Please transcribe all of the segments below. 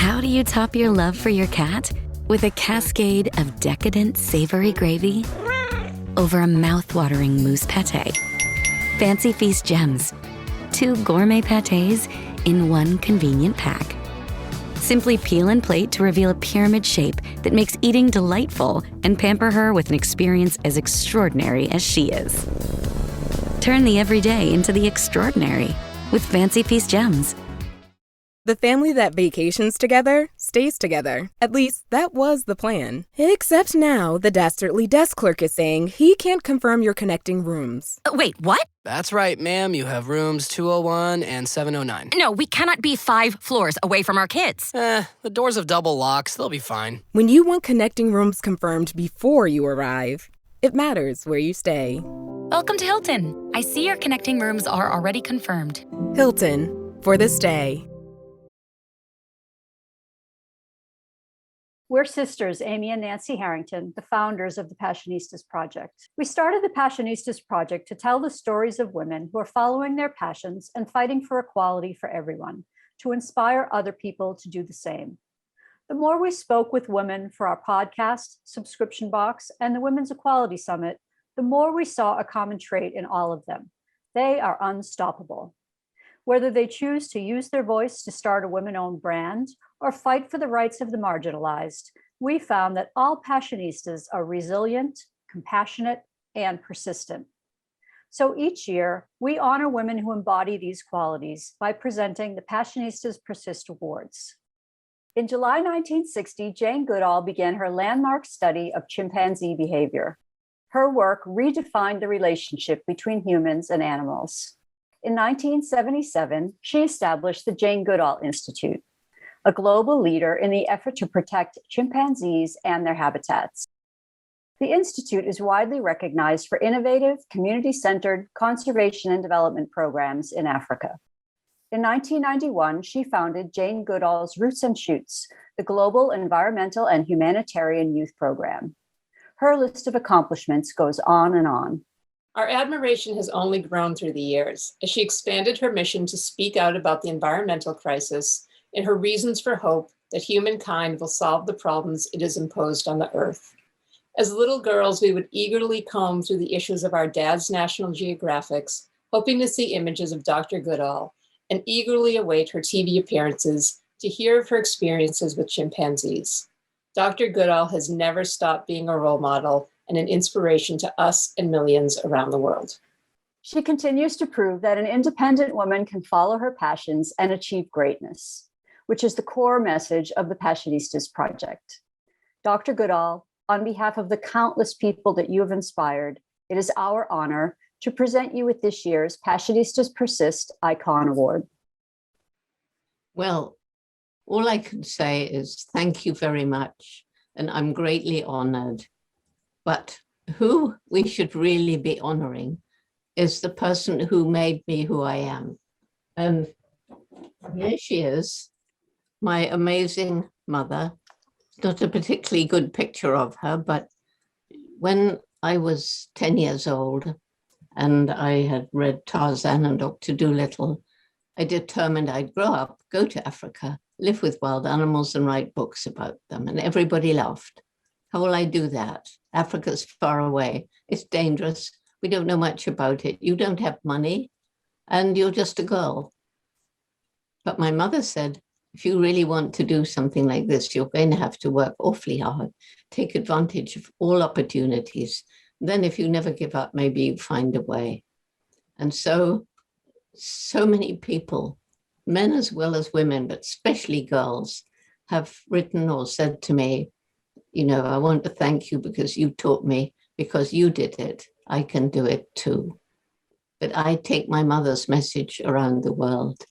How do you top your love for your cat? With a cascade of decadent, savory gravy over a mouth-watering mousse pâté. Fancy Feast gems. 2 gourmet pâtés in one convenient pack. Simply peel and plate to reveal a pyramid shape that makes eating delightful and pamper her with an experience as extraordinary as she is. Turn the everyday into the extraordinary with Fancy Feast gems. The family that vacations together stays together. At least, that was the plan. Except now, the dastardly desk clerk is saying he can't confirm your connecting rooms. Wait, what? That's right, ma'am. You have rooms 201 and 709. No, we cannot be 5 floors away from our kids. The doors have double locks. They'll be fine. When you want connecting rooms confirmed before you arrive, it matters where you stay. Welcome to Hilton. I see your connecting rooms are already confirmed. Hilton, for this day. We're sisters, Amy and Nancy Harrington, the founders of the Passionistas Project. We started the Passionistas Project to tell the stories of women who are following their passions and fighting for equality for everyone, to inspire other people to do the same. The more we spoke with women for our podcast, subscription box, and the Women's Equality Summit, the more we saw a common trait in all of them. They are unstoppable. Whether they choose to use their voice to start a women-owned brand or fight for the rights of the marginalized, we found that all Passionistas are resilient, compassionate, and persistent. So each year, we honor women who embody these qualities by presenting the Passionistas Persist Awards. In July 1960, Jane Goodall began her landmark study of chimpanzee behavior. Her work redefined the relationship between humans and animals. In 1977, she established the Jane Goodall Institute, a global leader in the effort to protect chimpanzees and their habitats. The Institute is widely recognized for innovative, community-centered conservation and development programs in Africa. In 1991, she founded Jane Goodall's Roots and Shoots, the global environmental and humanitarian youth program. Her list of accomplishments goes on and on. Our admiration has only grown through the years as she expanded her mission to speak out about the environmental crisis and her reasons for hope that humankind will solve the problems it has imposed on the earth. As little girls, we would eagerly comb through the issues of our dad's National Geographics, hoping to see images of Dr. Goodall, and eagerly await her TV appearances to hear of her experiences with chimpanzees. Dr. Goodall has never stopped being a role model and an inspiration to us and millions around the world. She continues to prove that an independent woman can follow her passions and achieve greatness, which is the core message of the Passionistas Project. Dr. Goodall, on behalf of the countless people that you have inspired, it is our honor to present you with this year's Passionistas Persist Icon Award. Well, all I can say is thank you very much, and I'm greatly honored. But who we should really be honoring is the person who made me who I am. And here she is, my amazing mother. Not a particularly good picture of her, but when I was 10 years old and I had read Tarzan and Dr. Dolittle, I determined I'd grow up, go to Africa, live with wild animals and write books about them. And everybody laughed. How will I do that? Africa's far away. It's dangerous. We don't know much about it. You don't have money and you're just a girl. But my mother said, if you really want to do something like this, you're going to have to work awfully hard, take advantage of all opportunities. Then if you never give up, maybe you find a way. And so many people, men as well as women, but especially girls, have written or said to me, you know, I want to thank you because you taught me, because you did it, I can do it too. But I take my mother's message around the world.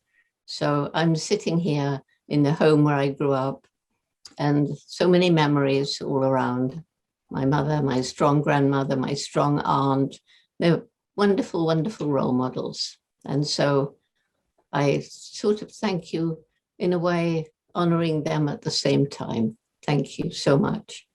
So I'm sitting here in the home where I grew up, and so many memories all around. My mother, my strong grandmother, my strong aunt, they're wonderful, wonderful role models. And so I sort of thank you in a way, honoring them at the same time. Thank you so much.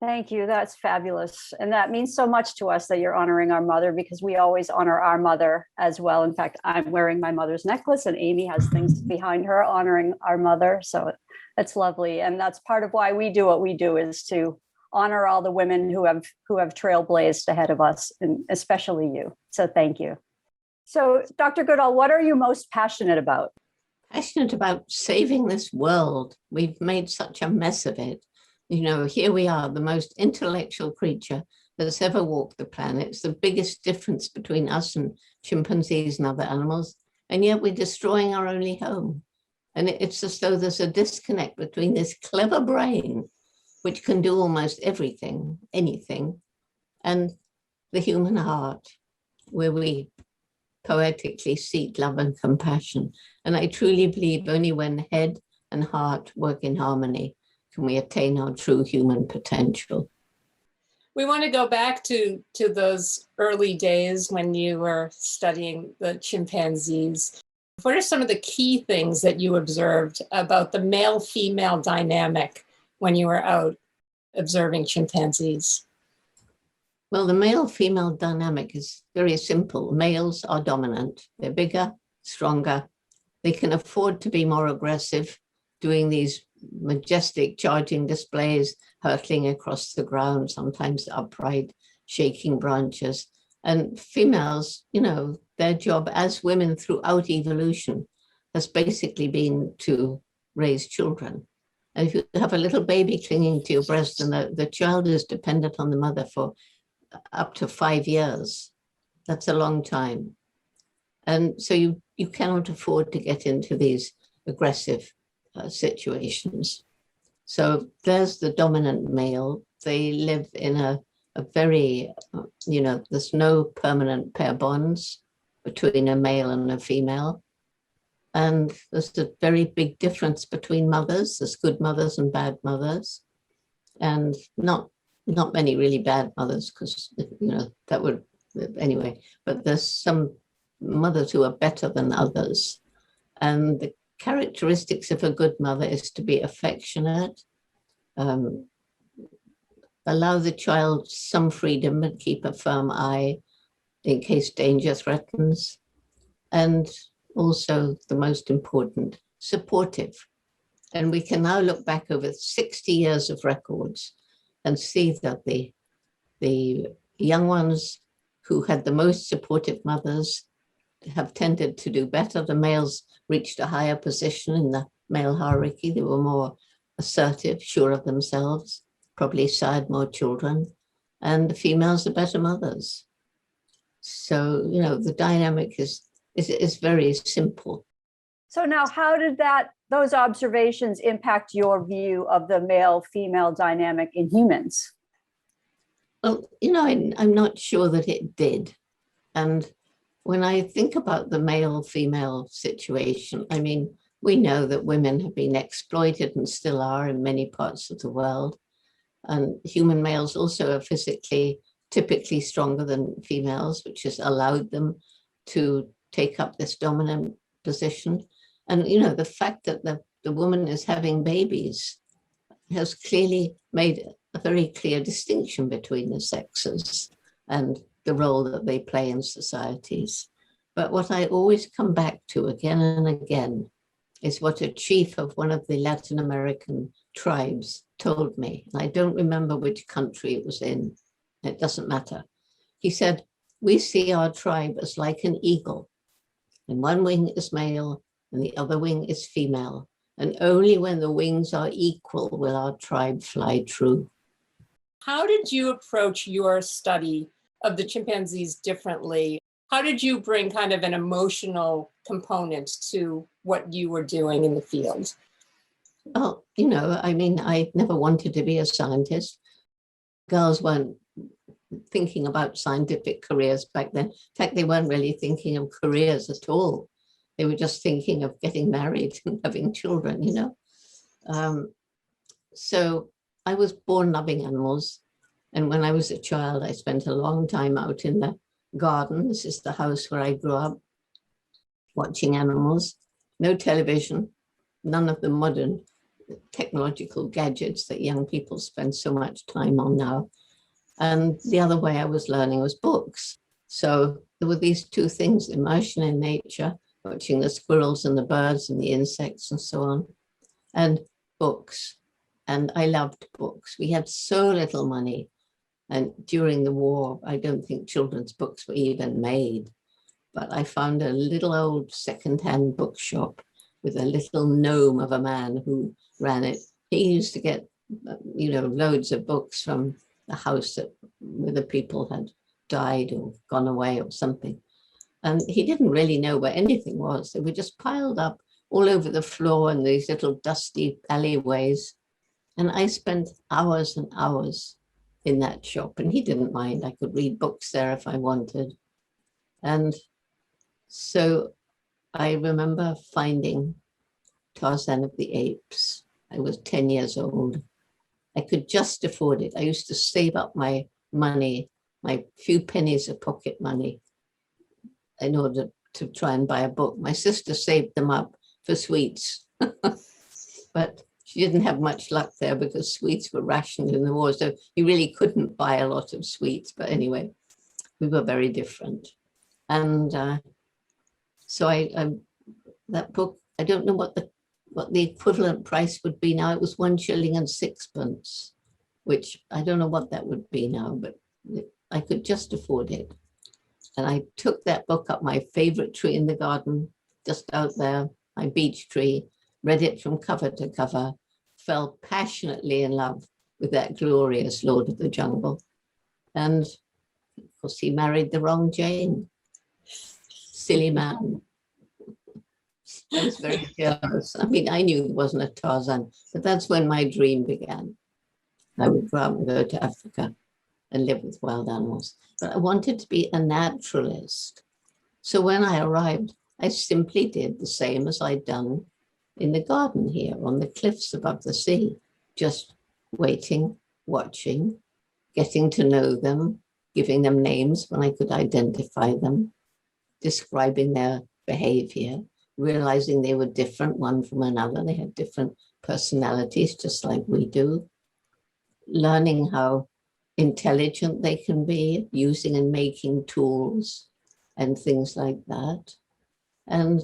Thank you. That's fabulous. And that means so much to us that you're honoring our mother, because we always honor our mother as well. In fact, I'm wearing my mother's necklace and Amy has things behind her honoring our mother. So that's lovely. And that's part of why we do what we do, is to honor all the women who have trailblazed ahead of us, and especially you. So thank you. So Dr. Goodall, what are you most passionate about? Passionate about saving this world. We've made such a mess of it. You know, here we are, the most intellectual creature that's ever walked the planet. It's the biggest difference between us and chimpanzees and other animals. And yet we're destroying our only home. And it's as though there's a disconnect between this clever brain, which can do almost everything, anything, and the human heart, where we poetically seek love and compassion. And I truly believe only when head and heart work in harmony can we attain our true human potential. We want to go back to those early days when you were studying the chimpanzees. What are some of the key things that you observed about the male-female dynamic when you were out observing chimpanzees? Well, the male-female dynamic is very simple. Males are dominant. They're bigger, stronger. They can afford to be more aggressive, doing these majestic charging displays, hurtling across the ground, sometimes upright, shaking branches. And females, you know, their job as women throughout evolution has basically been to raise children. And if you have a little baby clinging to your breast and the child is dependent on the mother for up to 5 years, that's a long time. And so you cannot afford to get into these aggressive situations. So there's the dominant male. They live in a very, you know, there's no permanent pair bonds between a male and a female. And there's a very big difference between mothers. There's good mothers and bad mothers. And not many really bad mothers, because, you know, that would, anyway, but there's some mothers who are better than others. And the characteristics of a good mother is to be affectionate, allow the child some freedom and keep a firm eye in case danger threatens. And also, the most important, supportive. And we can now look back over 60 years of records and see that the young ones who had the most supportive mothers have tended to do better. The males reached a higher position in the male hierarchy. They were more assertive, sure of themselves, probably sired more children, and the females are better mothers. So, you know, the dynamic is very simple. So now, how did those observations impact your view of the male-female dynamic in humans? Well, you know, I'm not sure that it did. And when I think about the male-female situation, I mean, we know that women have been exploited and still are in many parts of the world. And human males also are physically typically stronger than females, which has allowed them to take up this dominant position. And, you know, the fact that the woman is having babies has clearly made a very clear distinction between the sexes and the role that they play in societies. But what I always come back to again and again is what a chief of one of the Latin American tribes told me. And I don't remember which country it was in. It doesn't matter. He said, "We see our tribe as like an eagle. And one wing is male and the other wing is female. And only when the wings are equal will our tribe fly true." How did you approach your study of the chimpanzees differently? How did you bring kind of an emotional component to what you were doing in the field? Well, you know, I mean, I never wanted to be a scientist. Girls weren't thinking about scientific careers back then. In fact, they weren't really thinking of careers at all. They were just thinking of getting married and having children, you know. So I was born loving animals. And when I was a child, I spent a long time out in the garden. This is the house where I grew up, watching animals. No television, none of the modern technological gadgets that young people spend so much time on now. And the other way I was learning was books. So there were these two things: immersion in nature, watching the squirrels and the birds and the insects and so on, and books. And I loved books. We had so little money. And during the war, I don't think children's books were even made. But I found a little old secondhand bookshop with a little gnome of a man who ran it. He used to get, loads of books from the house where the people had died or gone away or something. And he didn't really know where anything was. They were just piled up all over the floor in these little dusty alleyways. And I spent hours and hours in that shop, and he didn't mind. I could read books there if I wanted. And so I remember finding Tarzan of the Apes. I was 10 years old. I could just afford it. I used to save up my money, my few pennies of pocket money, in order to try and buy a book. My sister saved them up for sweets, but she didn't have much luck there because sweets were rationed in the war. So you really couldn't buy a lot of sweets. But anyway, we were very different. And so that book, I don't know what the equivalent price would be now. It was 1 shilling and sixpence, which I don't know what that would be now, but I could just afford it. And I took that book up, my favorite tree in the garden, just out there, my beech tree, read it from cover to cover, fell passionately in love with that glorious Lord of the Jungle. And of course, he married the wrong Jane. Silly man. I was very jealous. I mean, I knew there wasn't a Tarzan, but that's when my dream began. I would grow up and go to Africa and live with wild animals. But I wanted to be a naturalist. So when I arrived, I simply did the same as I'd done in the garden here on the cliffs above the sea, just waiting, watching, getting to know them, giving them names when I could identify them, describing their behavior, realizing they were different one from another. They had different personalities, just like we do, learning how intelligent they can be, using and making tools and things like that. And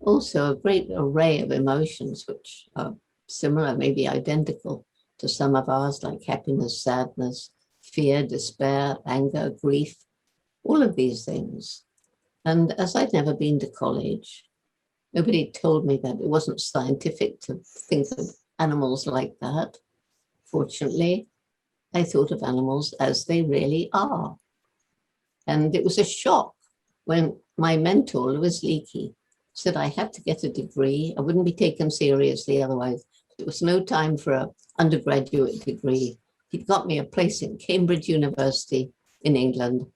also a great array of emotions, which are similar, maybe identical to some of ours, like happiness, sadness, fear, despair, anger, grief, all of these things. And as I'd never been to college, nobody told me that it wasn't scientific to think of animals like that. Fortunately, I thought of animals as they really are. And it was a shock when my mentor, Louis Leakey, said I had to get a degree. I wouldn't be taken seriously otherwise. There was no time for an undergraduate degree. He got me a place in Cambridge University in England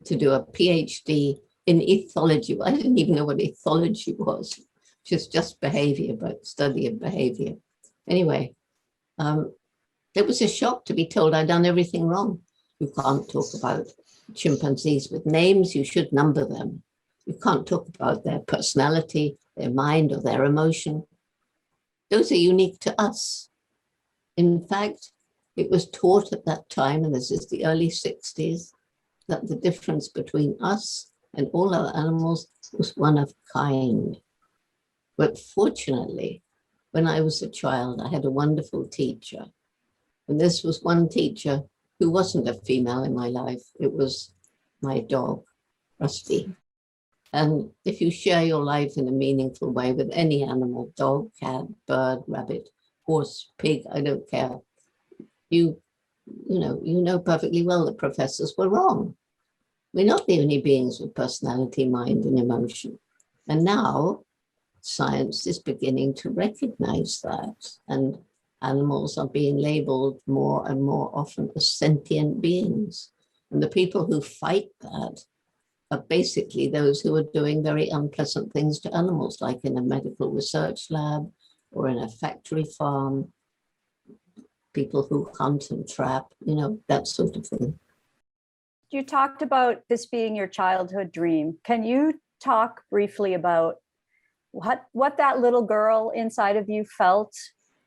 to do a PhD in ethology. I didn't even know what ethology was, which is just behavior, but study of behavior. Anyway, it was a shock to be told I'd done everything wrong. You can't talk about chimpanzees with names, you should number them. You can't talk about their personality, their mind, or their emotion. Those are unique to us. In fact, it was taught at that time, and this is the early 60s, that the difference between us and all other animals was one of kind. But fortunately, when I was a child, I had a wonderful teacher. And this was one teacher who wasn't a female in my life. It was my dog, Rusty. And if you share your life in a meaningful way with any animal, dog, cat, bird, rabbit, horse, pig, I don't care, you know perfectly well the professors were wrong. We're not the only beings with personality, mind, and emotion. And now science is beginning to recognize that. And animals are being labeled more and more often as sentient beings. And the people who fight that are basically those who are doing very unpleasant things to animals, like in a medical research lab or in a factory farm, people who hunt and trap, that sort of thing. You talked about this being your childhood dream. Can you talk briefly about what that little girl inside of you felt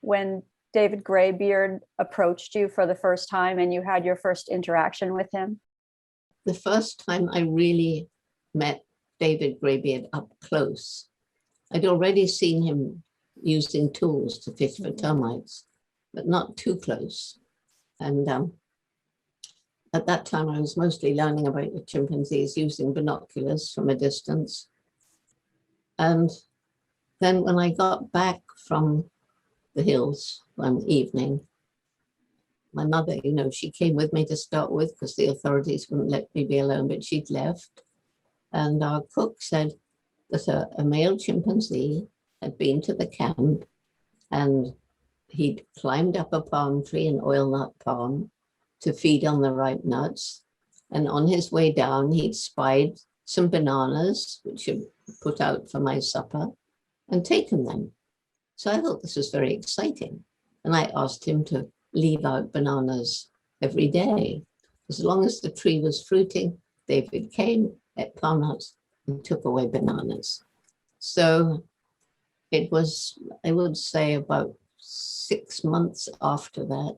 when David Greybeard approached you for the first time and you had your first interaction with him? The first time I really met David Greybeard up close, I'd already seen him using tools to fish for termites, but not too close. And at that time, I was mostly learning about the chimpanzees using binoculars from a distance. And then when I got back from the hills one evening, my mother, she came with me to start with because the authorities wouldn't let me be alone, but she'd left. And our cook said that a male chimpanzee had been to the camp and he'd climbed up a palm tree, an oil nut palm, to feed on the ripe nuts. And on his way down, he'd spied some bananas, which he'd put out for my supper, and taken them. So I thought this was very exciting. And I asked him to leave out bananas every day. As long as the tree was fruiting, David came, ate palm nuts, and took away bananas. So it was, I would say, about 6 months after that,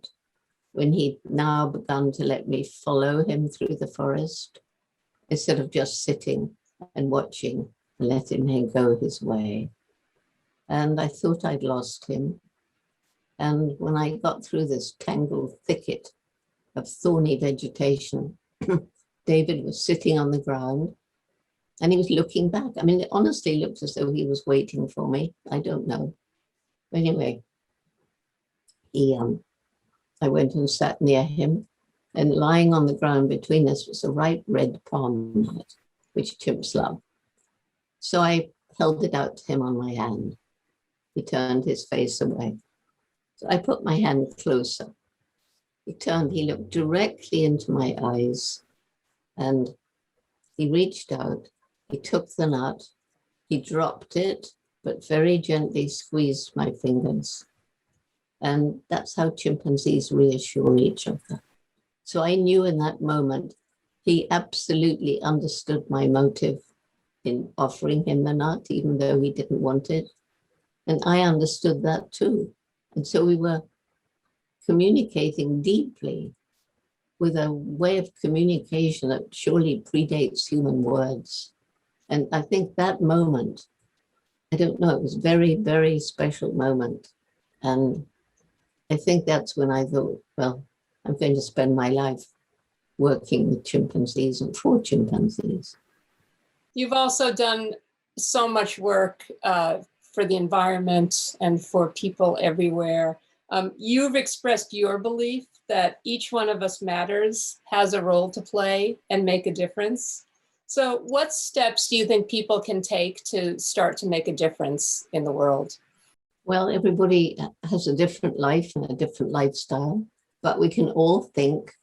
when he'd now begun to let me follow him through the forest, instead of just sitting and watching and letting him go his way. And I thought I'd lost him. And when I got through this tangled thicket of thorny vegetation, David was sitting on the ground and he was looking back. I mean, it honestly looked as though he was waiting for me. I don't know. But anyway, I went and sat near him, and lying on the ground between us was a ripe red palm nut, which chimps love. So I held it out to him on my hand. He turned his face away. So I put my hand closer. He turned, he looked directly into my eyes, and he reached out, he took the nut, he dropped it, but very gently squeezed my fingers. And that's how chimpanzees reassure each other. So I knew in that moment, he absolutely understood my motive in offering him the nut, even though he didn't want it. And I understood that too. And so we were communicating deeply with a way of communication that surely predates human words. And I think that moment, I don't know, it was a very, very special moment. And I think that's when I thought, well, I'm going to spend my life working with chimpanzees and for chimpanzees. You've also done so much work for the environment and for people everywhere. You've expressed your belief that each one of us matters, has a role to play, and make a difference. So what steps do you think people can take to start to make a difference in the world? Well, everybody has a different life and a different lifestyle, but we can all think,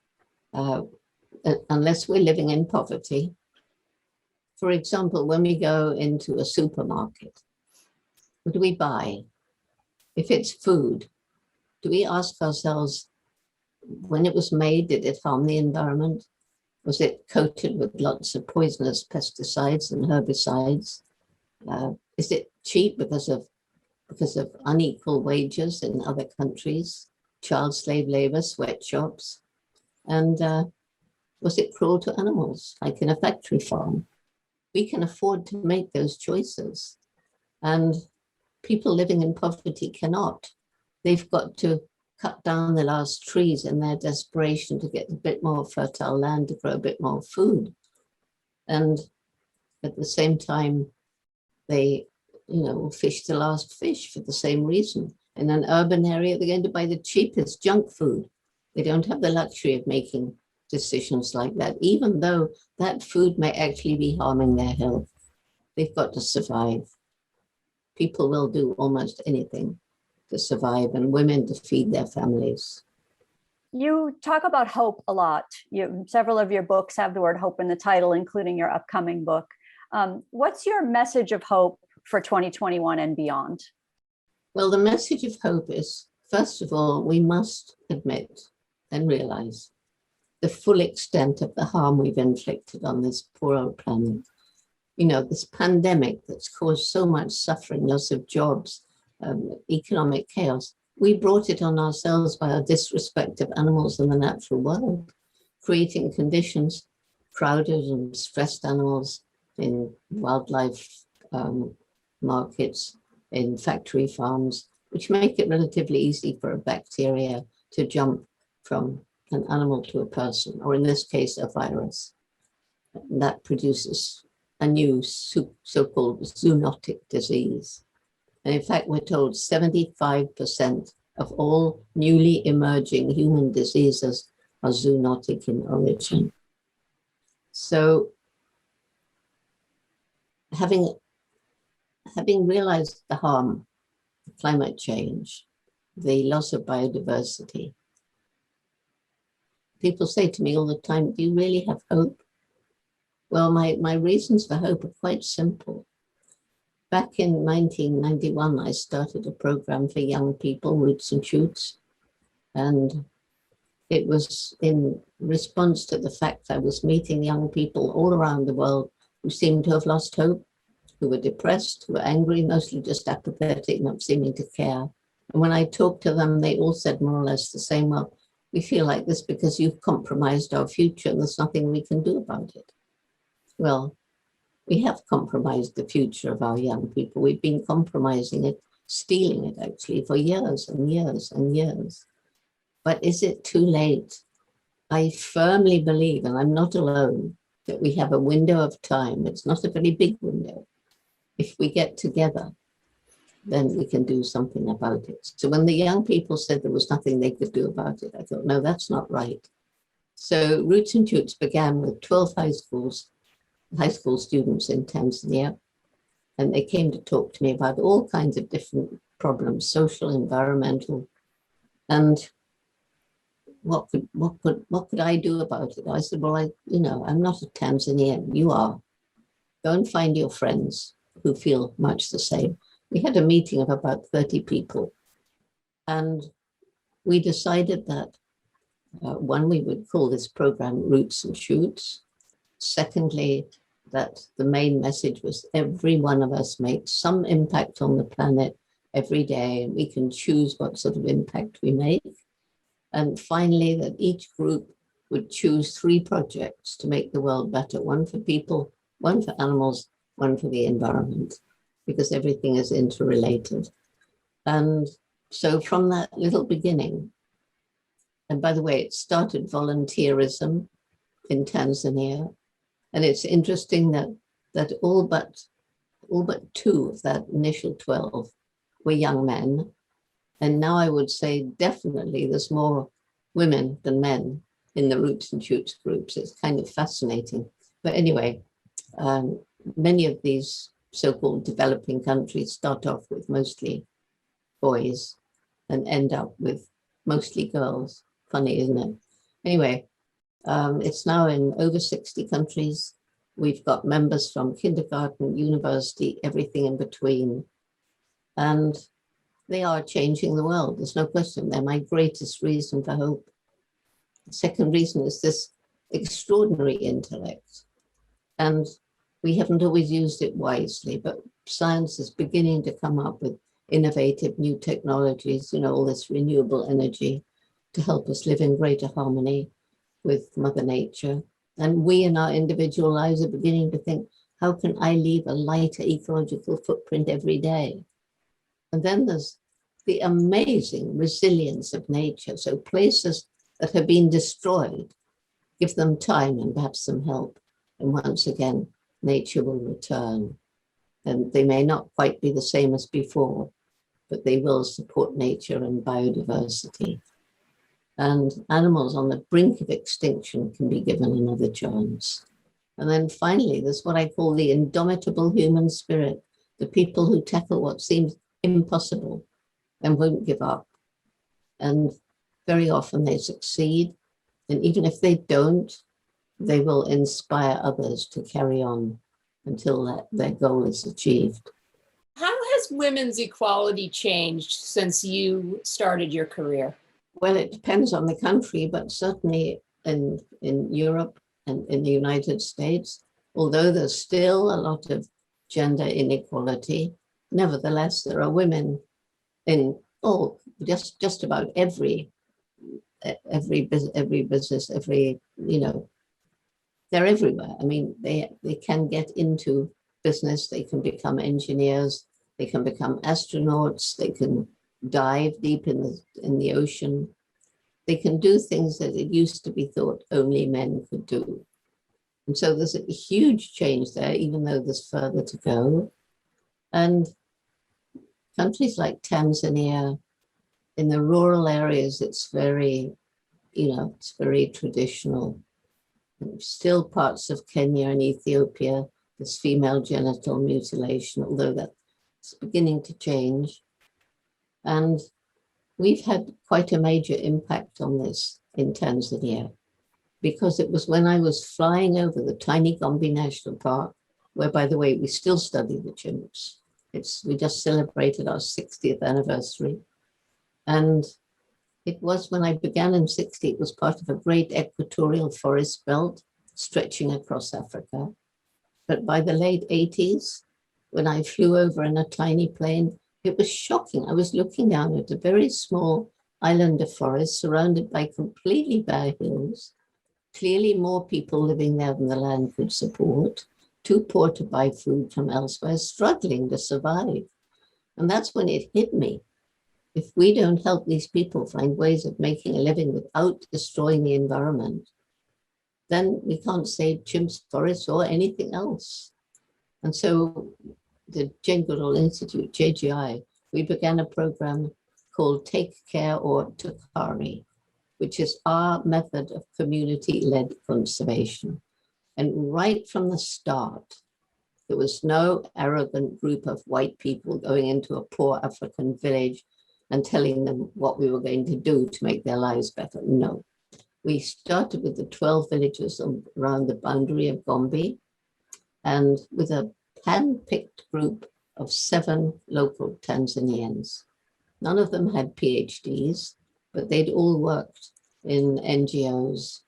unless we're living in poverty. For example, when we go into a supermarket, what do we buy? If it's food, do we ask ourselves, when it was made, did it harm the environment? Was it coated with lots of poisonous pesticides and herbicides? Is it cheap because of unequal wages in other countries, child slave labor, sweatshops? And was it cruel to animals, like in a factory farm? We can afford to make those choices. And people living in poverty cannot. They've got to cut down the last trees in their desperation to get a bit more fertile land to grow a bit more food. And at the same time, they will fish the last fish for the same reason. In an urban area, they're going to buy the cheapest junk food. They don't have the luxury of making decisions like that, even though that food may actually be harming their health. They've got to survive. People will do almost anything to survive, and women to feed their families. You talk about hope a lot. Several of your books have the word hope in the title, including your upcoming book. What's your message of hope for 2021 and beyond? Well, the message of hope is, first of all, we must admit and realize the full extent of the harm we've inflicted on this poor old planet. This pandemic that's caused so much suffering, loss of jobs, economic chaos. we brought it on ourselves by our disrespect of animals in the natural world, creating conditions, crowded and stressed animals in wildlife markets, in factory farms, which make it relatively easy for a bacteria to jump from an animal to a person, or in this case, a virus. And that produces a new so-called zoonotic disease. And in fact, we're told 75% of all newly emerging human diseases are zoonotic in origin. So having realized the harm of climate change, the loss of biodiversity, people say to me all the time, do you really have hope? Well, my reasons for hope are quite simple. Back in 1991, I started a program for young people, Roots and Shoots, and it was in response to the fact I was meeting young people all around the world who seemed to have lost hope, who were depressed, who were angry, mostly just apathetic, not seeming to care. And when I talked to them, they all said more or less the same, well, we feel like this because you've compromised our future and there's nothing we can do about it. Well, we have compromised the future of our young people. We've been compromising it, stealing it actually for years and years and years. But is it too late? I firmly believe, and I'm not alone, that we have a window of time. It's not a very big window. If we get together, then we can do something about it. So when the young people said there was nothing they could do about it, I thought, no, that's not right. So Roots and Shoots began with 12 high school students in Tanzania, and they came to talk to me about all kinds of different problems, social, environmental, and what could I do about it? I said, well, I'm not a Tanzanian, you are. Go and find your friends who feel much the same. We had a meeting of about 30 people, and we decided that one, we would call this program Roots and Shoots. Secondly, that the main message was every one of us makes some impact on the planet every day, and we can choose what sort of impact we make. And finally, that each group would choose 3 projects to make the world better, one for people, one for animals, one for the environment, because everything is interrelated. And so from that little beginning, and by the way, it started volunteerism in Tanzania. And it's interesting that all but 2 of that initial 12 were young men. And now I would say definitely there's more women than men in the Roots and Shoots groups. It's kind of fascinating. But anyway, many of these so-called developing countries start off with mostly boys and end up with mostly girls. Funny, isn't it? Anyway, it's now in over 60 countries. We've got members from kindergarten, university, everything in between. And they are changing the world. There's no question. They're my greatest reason for hope. The second reason is this extraordinary intellect. And we haven't always used it wisely, but science is beginning to come up with innovative new technologies, all this renewable energy to help us live in greater harmony with Mother Nature. And we in our individual lives are beginning to think, how can I leave a lighter ecological footprint every day? And then there's the amazing resilience of nature. So places that have been destroyed, give them time and perhaps some help. And once again, nature will return. And they may not quite be the same as before, but they will support nature and biodiversity. And animals on the brink of extinction can be given another chance. And then finally, there's what I call the indomitable human spirit, the people who tackle what seems impossible and won't give up. And very often they succeed. And even if they don't, they will inspire others to carry on until their goal is achieved. How has women's equality changed since you started your career? Well, it depends on the country, but certainly in Europe and in the United States, although there's still a lot of gender inequality, nevertheless, there are women in Oh, just about every business, they're everywhere. I mean, they can get into business, they can become engineers, they can become astronauts, they can dive deep in the ocean. They can do things that it used to be thought only men could do. And so there's a huge change there, even though there's further to go. And countries like Tanzania, in the rural areas, it's very traditional. Still parts of Kenya and Ethiopia, there's female genital mutilation, although that's beginning to change. And we've had quite a major impact on this in Tanzania, because it was when I was flying over the tiny Gombe National Park, where, by the way, we still study the chimps. We just celebrated our 60th anniversary. And it was when I began in 60, it was part of a great equatorial forest belt stretching across Africa. But by the late 80s, when I flew over in a tiny plane, it was shocking. I was looking down at a very small island of forest surrounded by completely bare hills, clearly more people living there than the land could support, too poor to buy food from elsewhere, struggling to survive. And that's when it hit me. If we don't help these people find ways of making a living without destroying the environment, then we can't save chimps, forests, or anything else. And so the Jane Goodall Institute, JGI, we began a program called Take Care or Tukari, which is our method of community-led conservation. And right from the start, there was no arrogant group of white people going into a poor African village and telling them what we were going to do to make their lives better. No. We started with the 12 villages around the boundary of Gombe, and with a hand-picked group of 7 local Tanzanians. None of them had PhDs, but they'd all worked in NGOs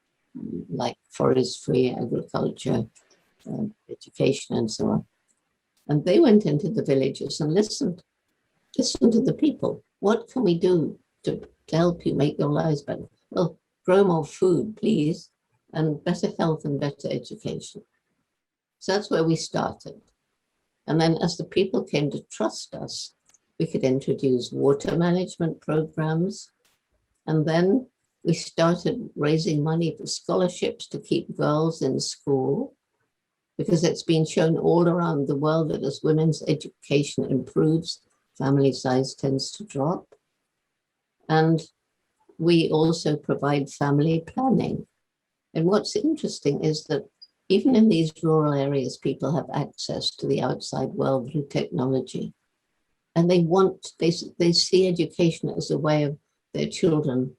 like forestry, agriculture, education, and so on. And they went into the villages and listened to the people. What can we do to help you make your lives better? Well, grow more food, please, and better health and better education. So that's where we started. And then as the people came to trust us, we could introduce water management programs. And then we started raising money for scholarships to keep girls in school, because it's been shown all around the world that as women's education improves, family size tends to drop. And we also provide family planning. And what's interesting is that even in these rural areas, people have access to the outside world through technology. And they see education as a way of their children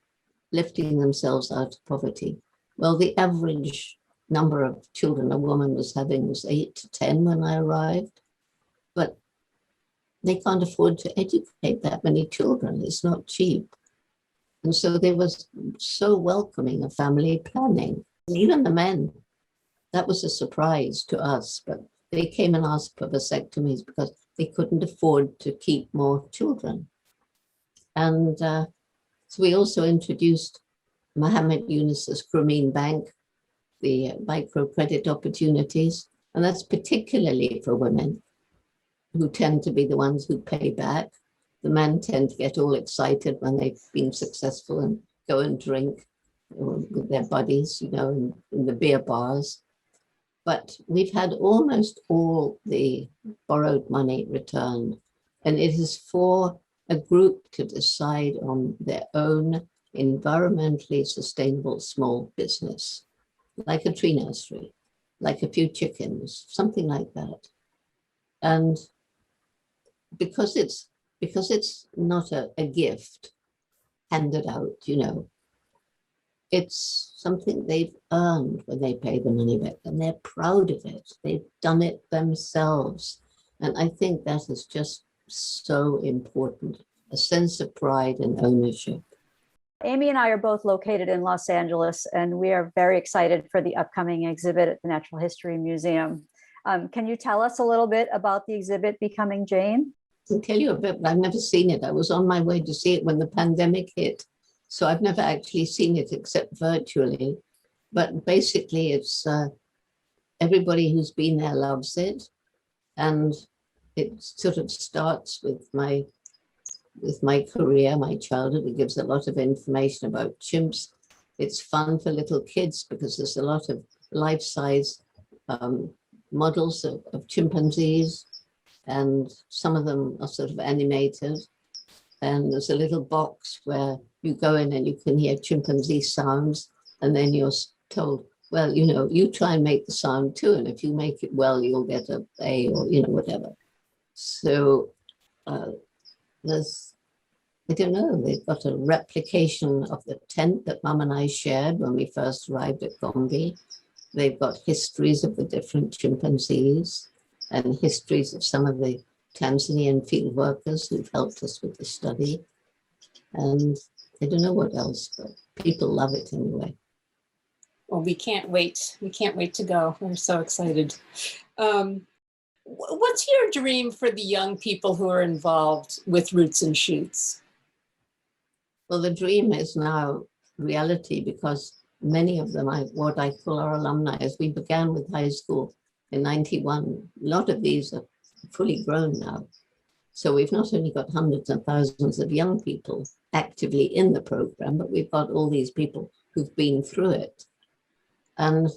lifting themselves out of poverty. Well, the average number of children a woman was having was 8 to 10 when I arrived. But they can't afford to educate that many children. It's not cheap. And so they was so welcoming of family planning. And even the men, that was a surprise to us, but they came and asked for vasectomies because they couldn't afford to keep more children. And so we also introduced Mohammed Yunus's Grameen Bank, the microcredit opportunities, and that's particularly for women who tend to be the ones who pay back. The men tend to get all excited when they've been successful and go and drink with their buddies, in the beer bars. But we've had almost all the borrowed money returned, and it is for a group to decide on their own environmentally sustainable small business, like a tree nursery, like a few chickens, something like that. And because it's not a gift handed out, it's something they've earned when they pay the money back, and they're proud of it. They've done it themselves. And I think that is just so important, a sense of pride and ownership. Amy and I are both located in Los Angeles, and we are very excited for the upcoming exhibit at the Natural History Museum. Can you tell us a little bit about the exhibit, Becoming Jane? can tell you a bit, but I've never seen it. I was on my way to see it when the pandemic hit. So I've never actually seen it except virtually. But basically, it's everybody who's been there loves it. And it sort of starts with my career, my childhood. It gives a lot of information about chimps. It's fun for little kids because there's a lot of life-size models of chimpanzees, and some of them are sort of animated. And there's a little box where you go in and you can hear chimpanzee sounds, and then you're told, well, you try and make the sound too, and if you make it well, you'll get an A or, whatever. So there's, I don't know, they've got a replication of the tent that Mum and I shared when we first arrived at Gombe. They've got histories of the different chimpanzees and histories of some of the Tanzanian field workers who've helped us with the study. And I don't know what else, but people love it anyway. Well, we can't wait. We can't wait to go. We're so excited. What's your dream for the young people who are involved with Roots and Shoots? Well, the dream is now reality because many of them, what I call our alumni, as we began with high school in 91, a lot of these are fully grown now. So we've not only got hundreds and thousands of young people actively in the program, but we've got all these people who've been through it. And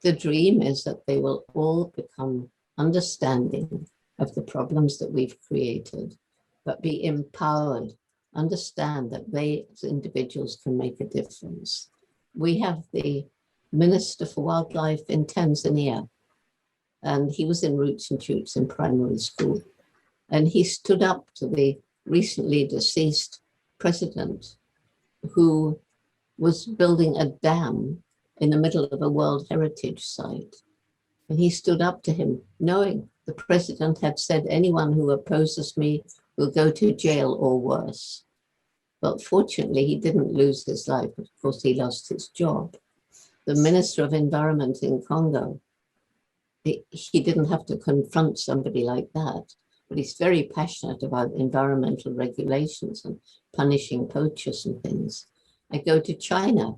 the dream is that they will all become understanding of the problems that we've created, but be empowered, understand that they as individuals can make a difference. We have the Minister for Wildlife in Tanzania, and he was in Roots and Shoots in primary school. And he stood up to the recently deceased president who was building a dam in the middle of a World Heritage Site. And he stood up to him, knowing the president had said, anyone who opposes me will go to jail or worse. But fortunately, he didn't lose his life. Of course, he lost his job. The Minister of Environment in Congo, he didn't have to confront somebody like that, but he's very passionate about environmental regulations and punishing poachers and things. I go to China.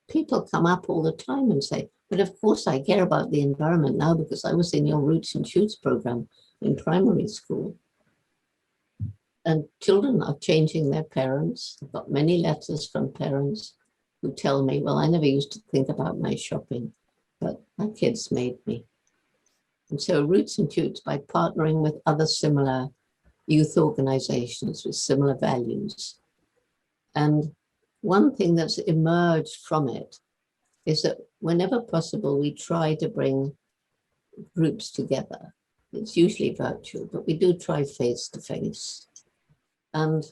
People come up all the time and say, but of course I care about the environment now because I was in your Roots and Shoots program in primary school. And children are changing their parents. I've got many letters from parents who tell me, well, I never used to think about my shopping, but my kids made me. And so Roots and Shoots, by partnering with other similar youth organizations with similar values. And one thing that's emerged from it is that whenever possible, we try to bring groups together. It's usually virtual, but we do try face to face. And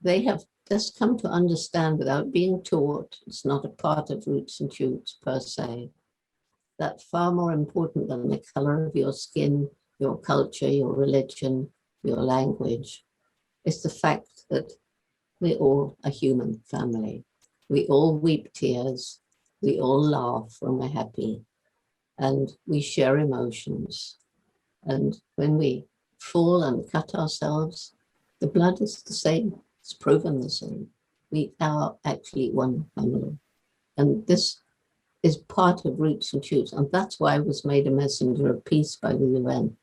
they have just come to understand without being taught, it's not a part of Roots and Shoots per se, that far more important than the color of your skin, your culture, your religion, your language, is the fact that we're all a human family. We all weep tears, we all laugh when we're happy, and we share emotions. And when we fall and cut ourselves, the blood is the same. It's proven the same. We are actually one family. And this is part of Roots and Shoots. And that's why I was made a messenger of peace by the UN.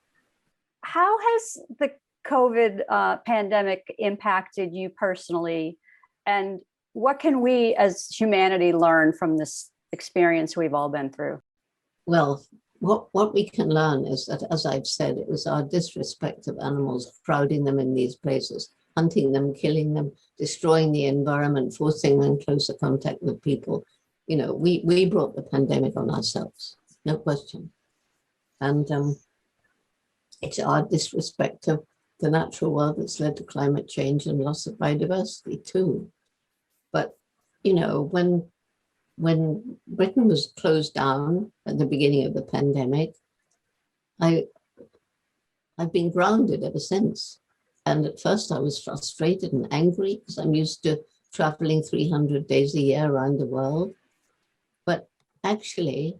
How has the COVID pandemic impacted you personally? And what can we as humanity learn from this experience we've all been through? Well, what we can learn is that, as I've said, it was our disrespect of animals, crowding them in these places, hunting them, killing them, destroying the environment, forcing them in closer contact with people. You know, we brought the pandemic on ourselves, no question. And it's our disrespect of the natural world that's led to climate change and loss of biodiversity too. But, you know, when Britain was closed down at the beginning of the pandemic, I've been grounded ever since. And at first I was frustrated and angry because I'm used to traveling 300 days a year around the world. But actually,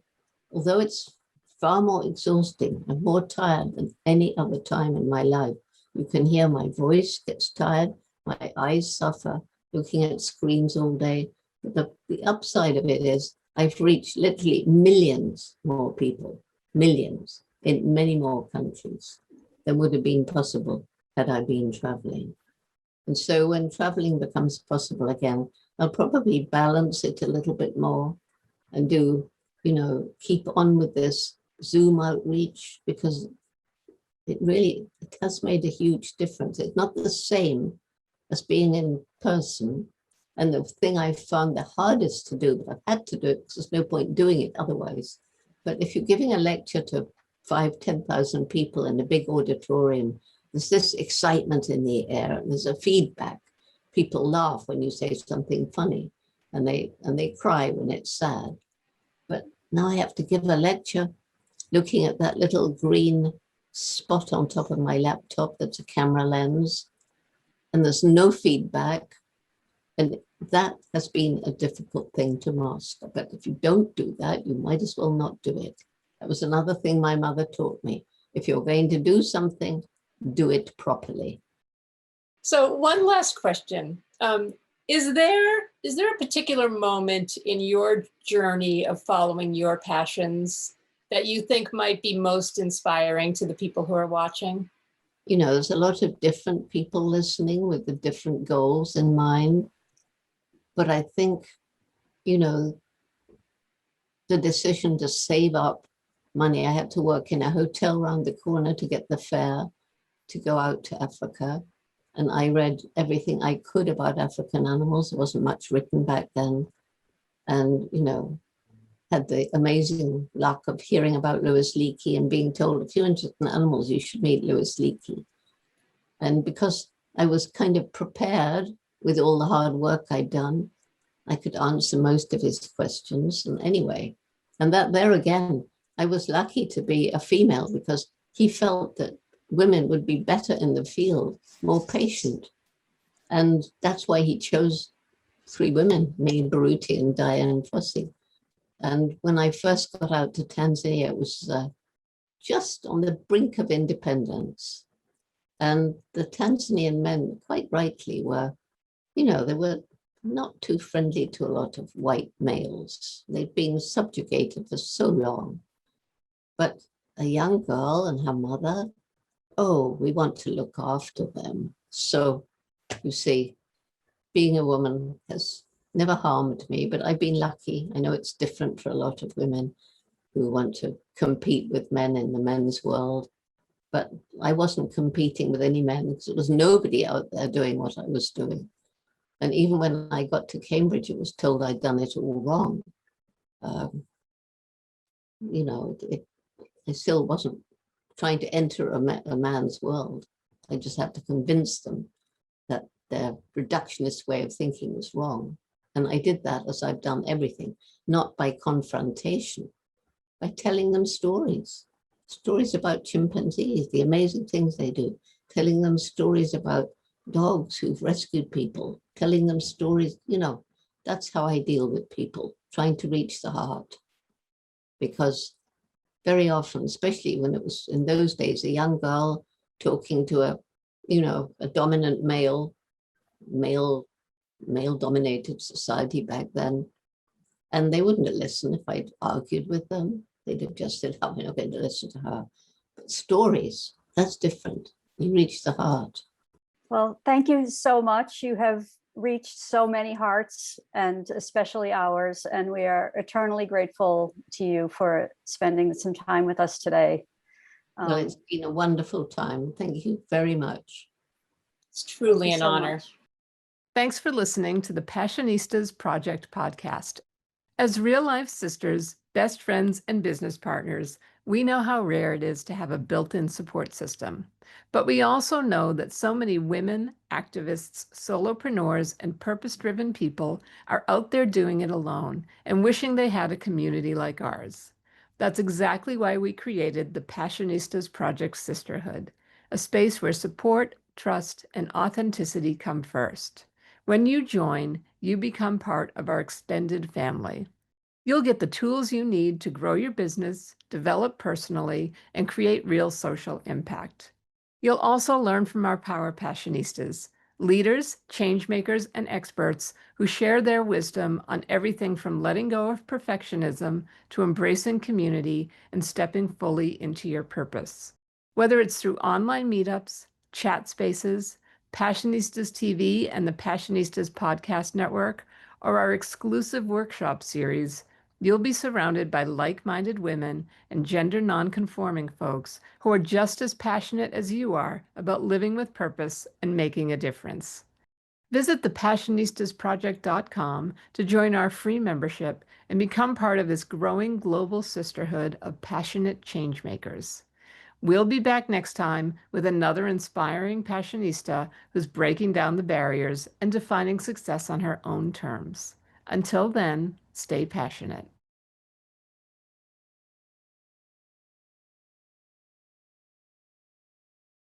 although it's far more exhausting and more tired than any other time in my life, You can hear my voice gets tired, my eyes suffer, looking at screens all day. But the upside of it is I've reached literally millions more people, millions, in many more countries than would have been possible had I been traveling. And so when traveling becomes possible again, I'll probably balance it a little bit more and do, keep on with this Zoom outreach, because it has made a huge difference. It's not the same as being in person. And the thing I found the hardest to do, but I've had to do it because there's no point doing it otherwise. But if you're giving a lecture to 5,000-10,000 people in a big auditorium, there's this excitement in the air, and there's a feedback. People laugh when you say something funny, and they cry when it's sad. But now I have to give a lecture looking at that little green spot on top of my laptop that's a camera lens, and there's no feedback. And that has been a difficult thing to master. But if you don't do that, you might as well not do it. That was another thing my mother taught me. If you're going to do something, do it properly. So one last question. Is there a particular moment in your journey of following your passions that you think might be most inspiring to the people who are watching? There's a lot of different people listening with the different goals in mind. But I think, the decision to save up money, I had to work in a hotel around the corner to get the fare to go out to Africa. And I read everything I could about African animals. There wasn't much written back then. And, had the amazing luck of hearing about Louis Leakey and being told, if you're interested in animals, you should meet Louis Leakey. And because I was kind of prepared with all the hard work I'd done, I could answer most of his questions. And anyway, and that there again, I was lucky to be a female because he felt that women would be better in the field, more patient. And that's why he chose 3 women, me, Baruti, and Diane and Fossey. And when I first got out to Tanzania, it was just on the brink of independence. And the Tanzanian men, quite rightly, were, they were not too friendly to a lot of white males. They'd been subjugated for so long. But a young girl and her mother, we want to look after them. So, you see, being a woman has never harmed me, but I've been lucky. I know it's different for a lot of women who want to compete with men in the men's world. But I wasn't competing with any men because there was nobody out there doing what I was doing. And even when I got to Cambridge, it was told I'd done it all wrong. I still wasn't trying to enter a man's world. I just had to convince them that their reductionist way of thinking was wrong. And I did that as I've done everything, not by confrontation, by telling them stories about chimpanzees, the amazing things they do, telling them stories about dogs who've rescued people, telling them stories, that's how I deal with people, trying to reach the heart. Because very often, especially when it was in those days, a young girl talking to a dominant male-dominated society back then, and they wouldn't have listened if I'd argued with them. They'd have just said, "Oh, we're not going to listen to her." But stories, that's different. You reach the heart. Well, thank you so much. You have reached so many hearts, and especially ours, and we are eternally grateful to you for spending some time with us today. Well, it's been a wonderful time. Thank you very much. It's truly an honor. Thanks for listening to the Passionistas Project Podcast. As real-life sisters, best friends, and business partners, we know how rare it is to have a built-in support system. But we also know that so many women, activists, solopreneurs, and purpose-driven people are out there doing it alone and wishing they had a community like ours. That's exactly why we created the Passionistas Project Sisterhood, a space where support, trust, and authenticity come first. When you join, you become part of our extended family. You'll get the tools you need to grow your business, develop personally, and create real social impact. You'll also learn from our Power Passionistas, leaders, changemakers, and experts who share their wisdom on everything from letting go of perfectionism to embracing community and stepping fully into your purpose. Whether it's through online meetups, chat spaces, Passionistas TV and the Passionistas Podcast Network, or our exclusive workshop series, you'll be surrounded by like-minded women and gender non-conforming folks who are just as passionate as you are about living with purpose and making a difference. Visit thepassionistasproject.com to join our free membership and become part of this growing global sisterhood of passionate changemakers. We'll be back next time with another inspiring passionista who's breaking down the barriers and defining success on her own terms. Until then, stay passionate.